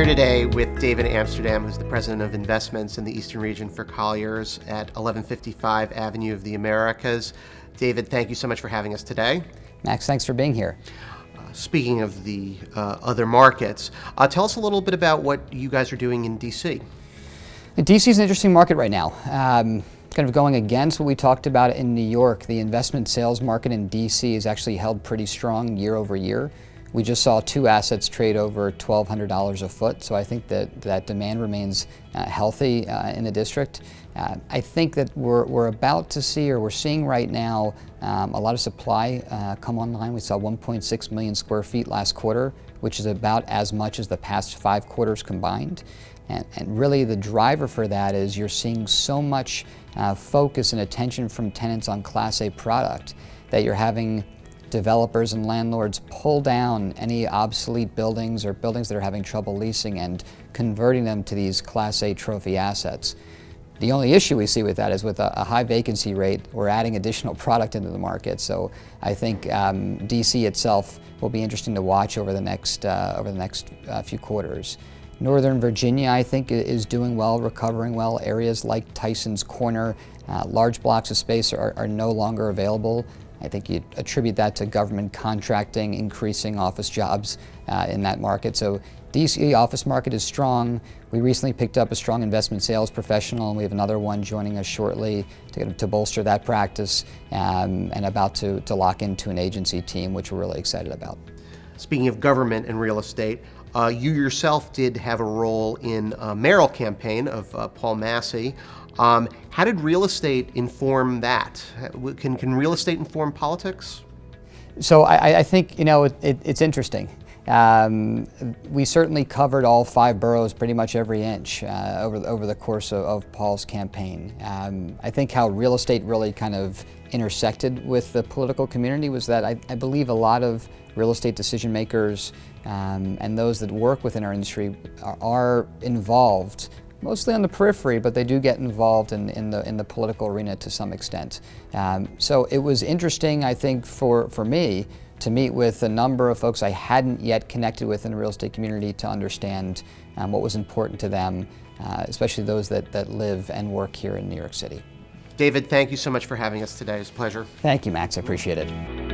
here today with David Amsterdam, who's the President of Investments in the Eastern Region for Colliers at 1155 Avenue of the Americas. David, thank you so much for having us today. Max, thanks for being here. Speaking of the other markets, tell us a little bit about what you guys are doing in D.C. D.C. is an interesting market right now. Kind of going against what we talked about in New York, the investment sales market in D.C. is actually held pretty strong year over year. We just saw 2 assets trade over $1,200 a foot, so I think that demand remains healthy in the district. I think that we're about to see, or we're seeing right now, a lot of supply come online. We saw 1.6 million square feet last quarter, which is about as much as the past 5 quarters combined. And really the driver for that is you're seeing so much focus and attention from tenants on Class A product that you're having developers and landlords pull down any obsolete buildings or buildings that are having trouble leasing and converting them to these Class A trophy assets. The only issue we see with that is with a high vacancy rate, we're adding additional product into the market. So I think DC itself will be interesting to watch over the next few quarters. Northern Virginia, I think, is doing well, recovering well. Areas like Tyson's Corner, large blocks of space are no longer available. I think you attribute that to government contracting, increasing office jobs in that market. So DC office market is strong. We recently picked up a strong investment sales professional, and we have another one joining us shortly to bolster that practice, and about to lock into an agency team, which we're really excited about. Speaking of government and real estate, you yourself did have a role in a mayoral campaign of Paul Massey. How did real estate inform that? Can real estate inform politics? So I think, it's interesting. We certainly covered all 5 boroughs pretty much every inch over the course of Paul's campaign. I think how real estate really kind of intersected with the political community was that I believe a lot of real estate decision makers and those that work within our industry are involved, mostly on the periphery, but they do get involved in the political arena to some extent. So it was interesting, I think, for me to meet with a number of folks I hadn't yet connected with in the real estate community to understand what was important to them, especially those that live and work here in New York City. David, thank you so much for having us today. It's a pleasure. Thank you, Max. I appreciate it.